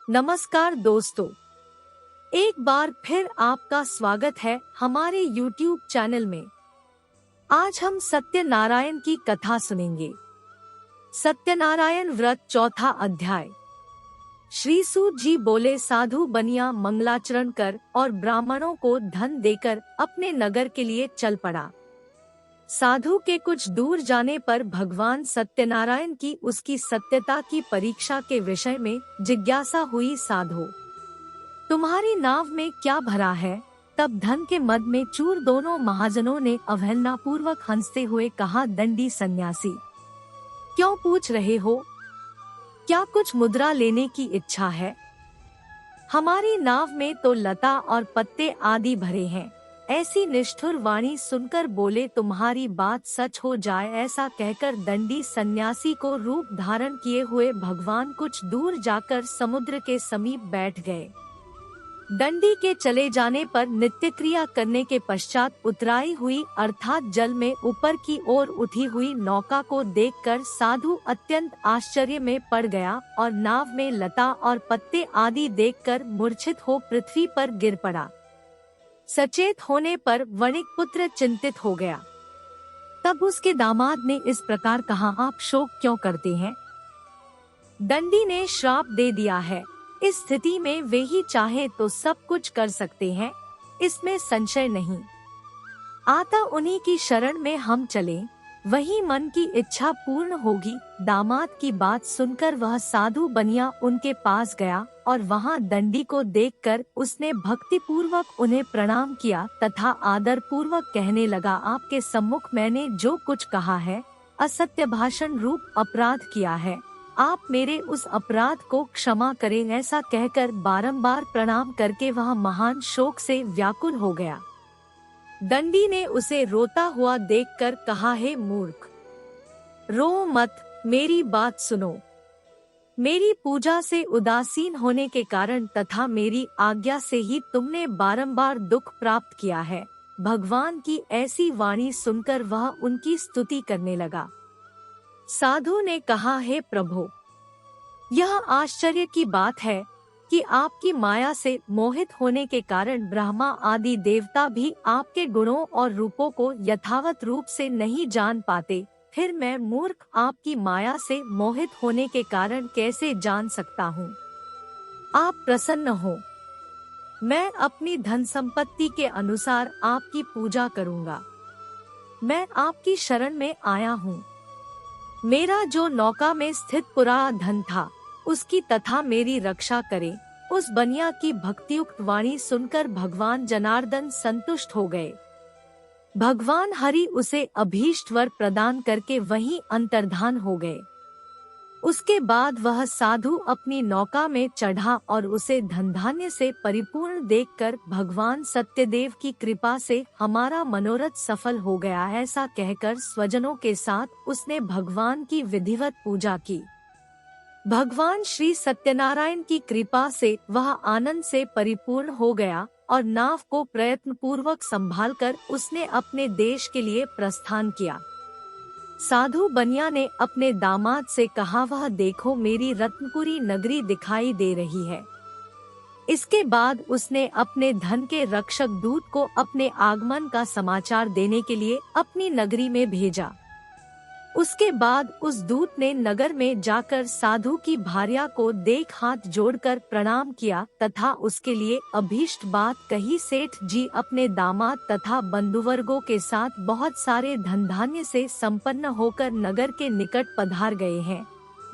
नमस्कार दोस्तों, एक बार फिर आपका स्वागत है हमारे YouTube चैनल में। आज हम सत्यनारायण की कथा सुनेंगे। सत्यनारायण व्रत चौथा अध्याय। श्री सूत जी बोले, साधु बनिया मंगलाचरण कर और ब्राह्मणों को धन देकर अपने नगर के लिए चल पड़ा। साधु के कुछ दूर जाने पर भगवान सत्यनारायण की उसकी सत्यता की परीक्षा के विषय में जिज्ञासा हुई। साधु, तुम्हारी नाव में क्या भरा है? तब धन के मद में चूर दोनों महाजनों ने अवहेलना पूर्वक हंसते हुए कहा, दंडी सन्यासी, क्यों पूछ रहे हो? क्या कुछ मुद्रा लेने की इच्छा है? हमारी नाव में तो लता और पत्ते आदि भरे हैं। ऐसी निष्ठुर वाणी सुनकर बोले, तुम्हारी बात सच हो जाए। ऐसा कहकर दंडी सन्यासी को रूप धारण किए हुए भगवान कुछ दूर जाकर समुद्र के समीप बैठ गए। दंडी के चले जाने पर नित्य क्रिया करने के पश्चात उतराई हुई अर्थात जल में ऊपर की ओर उठी हुई नौका को देखकर साधु अत्यंत आश्चर्य में पड़ गया और नाव में लता और पत्ते आदि देखकर मूर्छित हो पृथ्वी पर गिर पड़ा। सचेत होने पर वणिक पुत्र चिंतित हो गया। तब उसके दामाद ने इस प्रकार कहा, आप शोक क्यों करते हैं? दंडी ने श्राप दे दिया है। इस स्थिति में वे ही चाहे तो सब कुछ कर सकते हैं, इसमें संशय नहीं। आता उन्हीं की शरण में हम चले, वही मन की इच्छा पूर्ण होगी। दामाद की बात सुनकर वह साधु बनिया उनके पास गया और वहां दंडी को देखकर उसने भक्ति पूर्वक उन्हें प्रणाम किया तथा आदर पूर्वक कहने लगा, आपके सम्मुख मैंने जो कुछ कहा है, असत्य भाषण रूप अपराध किया है, आप मेरे उस अपराध को क्षमा करें। ऐसा कहकर बारंबार प्रणाम करके वह महान शोक से व्याकुल हो गया। दंडी ने उसे रोता हुआ देखकर कहा, हे मूर्ख, रो मत, मेरी बात सुनो। मेरी पूजा से उदासीन होने के कारण तथा मेरी आज्ञा से ही तुमने बारंबार दुख प्राप्त किया है। भगवान की ऐसी वाणी सुनकर वह उनकी स्तुति करने लगा। साधु ने कहा, हे प्रभु, यह आश्चर्य की बात है कि आपकी माया से मोहित होने के कारण ब्रह्मा आदि देवता भी आपके गुणों और रूपों को यथावत रूप से नहीं जान पाते। फिर मैं मूर्ख आपकी माया से मोहित होने के कारण कैसे जान सकता हूँ? आप प्रसन्न हो, मैं अपनी धन संपत्ति के अनुसार आपकी पूजा करूँगा। मैं आपकी शरण में आया हूँ। मेरा जो नौका में स्थित पूरा धन था, उसकी तथा मेरी रक्षा करे। उस बनिया की भक्तियुक्त वाणी सुनकर भगवान जनार्दन संतुष्ट हो गए। भगवान हरि उसे अभीष्ट वर प्रदान करके वहीं अंतर्धान हो गए। उसके बाद वह साधु अपनी नौका में चढ़ा और उसे धन धान्य से परिपूर्ण देखकर भगवान सत्यदेव की कृपा से हमारा मनोरथ सफल हो गया, ऐसा कहकर स्वजनों के साथ उसने भगवान की विधिवत पूजा की। भगवान श्री सत्यनारायण की कृपा से वह आनंद से परिपूर्ण हो गया और नाव को प्रयत्न पूर्वक संभालकर उसने अपने देश के लिए प्रस्थान किया। साधु बनिया ने अपने दामाद से कहा, वह देखो, मेरी रत्नपुरी नगरी दिखाई दे रही है। इसके बाद उसने अपने धन के रक्षक दूत को अपने आगमन का समाचार देने के लिए अपनी नगरी में भेजा। उसके बाद उस दूत ने नगर में जाकर साधु की भार्या को देख हाथ जोड़कर प्रणाम किया तथा उसके लिए अभीष्ट बात कही। सेठ जी अपने दामाद तथा बंधुवर्गों के साथ बहुत सारे धन धान्य से संपन्न होकर नगर के निकट पधार गए हैं।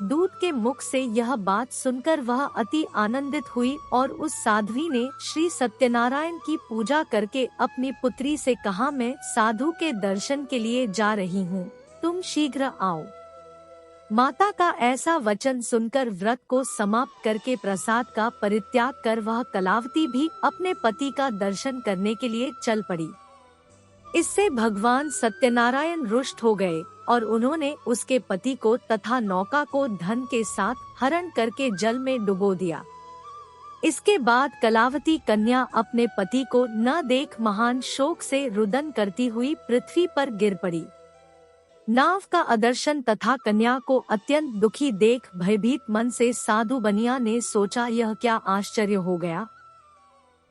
दूत के मुख से यह बात सुनकर वह अति आनंदित हुई और उस साध्वी ने श्री सत्यनारायण की पूजा करके अपनी पुत्री से कहा, मैं साधु के दर्शन के लिए जा रही हूँ, तुम शीघ्र आओ। माता का ऐसा वचन सुनकर व्रत को समाप्त करके प्रसाद का परित्याग कर वह कलावती भी अपने पति का दर्शन करने के लिए चल पड़ी। इससे भगवान सत्यनारायण रुष्ट हो गए और उन्होंने उसके पति को तथा नौका को धन के साथ हरण करके जल में डुबो दिया। इसके बाद कलावती कन्या अपने पति को न देख महान शोक से रुदन करती हुई पृथ्वी पर गिर पड़ी। नाव का अदर्शन तथा कन्या को अत्यंत दुखी देख भयभीत मन से साधु बनिया ने सोचा, यह क्या आश्चर्य हो गया।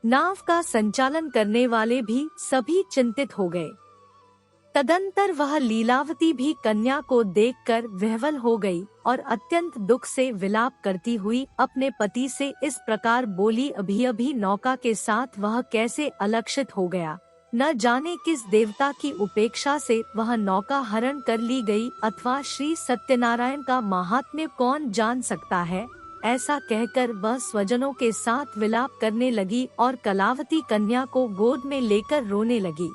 नाव का संचालन करने वाले भी सभी चिंतित हो गए। तदंतर वह लीलावती भी कन्या को देखकर विह्वल हो गई और अत्यंत दुख से विलाप करती हुई अपने पति से इस प्रकार बोली, अभी अभी नौका के साथ वह कैसे अलक्षित हो गया। न जाने किस देवता की उपेक्षा से वह नौका हरण कर ली गई, अथवा श्री सत्यनारायण का महात्म्य कौन जान सकता है। ऐसा कहकर वह स्वजनों के साथ विलाप करने लगी और कलावती कन्या को गोद में लेकर रोने लगी।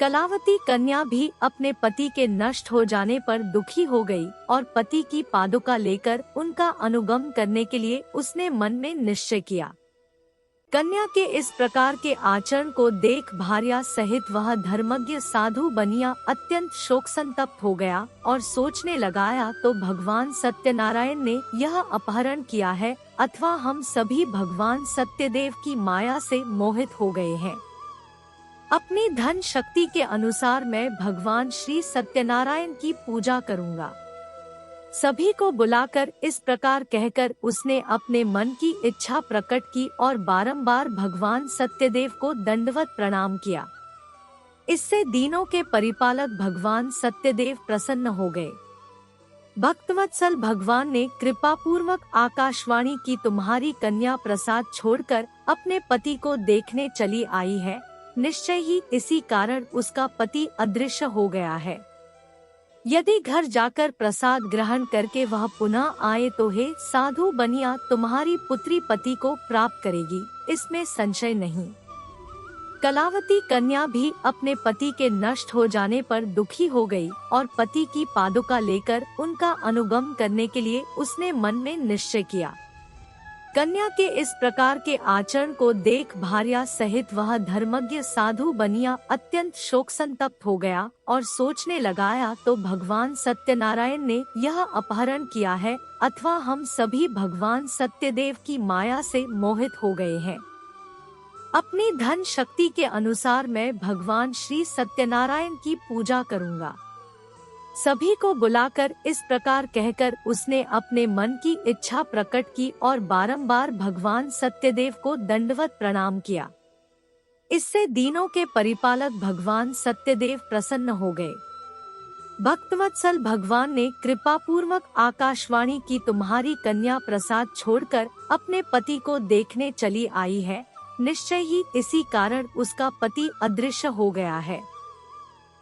कलावती कन्या भी अपने पति के नष्ट हो जाने पर दुखी हो गई और पति की पादुका लेकर उनका अनुगम करने के लिए उसने मन में निश्चय किया। कन्या के इस प्रकार के आचरण को देख भार्या सहित वह धर्मज्ञ साधु बनिया अत्यंत शोक संतप्त हो गया और सोचने लगाया, तो भगवान सत्यनारायण ने यह अपहरण किया है, अथवा हम सभी भगवान सत्यदेव की माया से मोहित हो गए हैं। अपनी धन शक्ति के अनुसार मैं भगवान श्री सत्यनारायण की पूजा करूंगा। सभी को बुलाकर इस प्रकार कहकर उसने अपने मन की इच्छा प्रकट की और बारंबार भगवान सत्यदेव को दंडवत प्रणाम किया। इससे दीनों के परिपालक भगवान सत्यदेव प्रसन्न हो गए। भक्तवत्सल भगवान ने कृपा पूर्वक आकाशवाणी की, तुम्हारी कन्या प्रसाद छोड़कर अपने पति को देखने चली आई है। निश्चय ही इसी कारण उसका पति अदृश्य हो गया है। यदि घर जाकर प्रसाद ग्रहण करके वह पुनः आए तो हे साधु बनिया, तुम्हारी पुत्री पति को प्राप्त करेगी, इसमें संशय नहीं। कलावती कन्या भी अपने पति के नष्ट हो जाने पर दुखी हो गई और पति की पादुका लेकर उनका अनुगम करने के लिए उसने मन में निश्चय किया। कन्या के इस प्रकार के आचरण को देख भार्या सहित वह धर्मज्ञ साधु बनिया अत्यंत शोक संतप्त हो गया और सोचने लगाया, तो भगवान सत्यनारायण ने यह अपहरण किया है, अथवा हम सभी भगवान सत्यदेव की माया से मोहित हो गए हैं। अपनी धन शक्ति के अनुसार मैं भगवान श्री सत्यनारायण की पूजा करूंगा। सभी को बुलाकर इस प्रकार कहकर उसने अपने मन की इच्छा प्रकट की और बारंबार भगवान सत्यदेव को दंडवत प्रणाम किया। इससे दीनों के परिपालक भगवान सत्यदेव प्रसन्न हो गए। भक्तवत्सल भगवान ने कृपा पूर्वक आकाशवाणी की, तुम्हारी कन्या प्रसाद छोड़कर अपने पति को देखने चली आई है। निश्चय ही इसी कारण उसका पति अदृश्य हो गया है।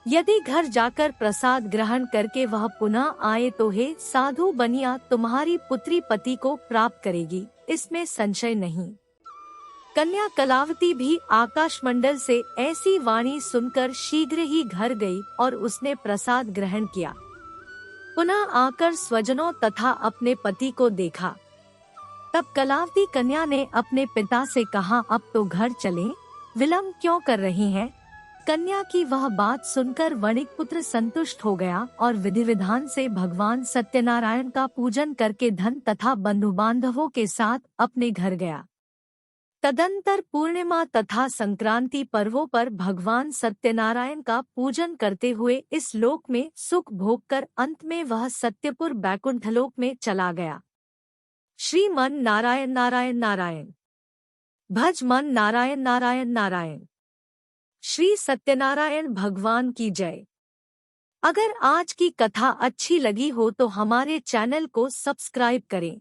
यदि घर जाकर प्रसाद ग्रहण करके वह पुनः आए तो हे साधु बनिया, तुम्हारी पुत्री पति को प्राप्त करेगी, इसमें संशय नहीं। कन्या कलावती भी आकाश मंडल से ऐसी वाणी सुनकर शीघ्र ही घर गई और उसने प्रसाद ग्रहण किया। पुनः आकर स्वजनों तथा अपने पति को देखा। तब कलावती कन्या ने अपने पिता से कहा, अब तो घर चलें, विलंब क्यों कर रही हैं? कन्या की वह बात सुनकर वणिक पुत्र संतुष्ट हो गया और विधि विधान से भगवान सत्यनारायण का पूजन करके धन तथा बंधु बांधवों के साथ अपने घर गया। तदंतर पूर्णिमा तथा संक्रांति पर्वों पर भगवान सत्यनारायण का पूजन करते हुए इस लोक में सुख भोग कर अंत में वह सत्यपुर बैकुंठलोक में चला गया। श्रीमन नारायण नारायण नारायण, भज मन नारायण नारायण नारायण। श्री सत्यनारायण भगवान की जय। अगर आज की कथा अच्छी लगी हो तो हमारे चैनल को सब्सक्राइब करें।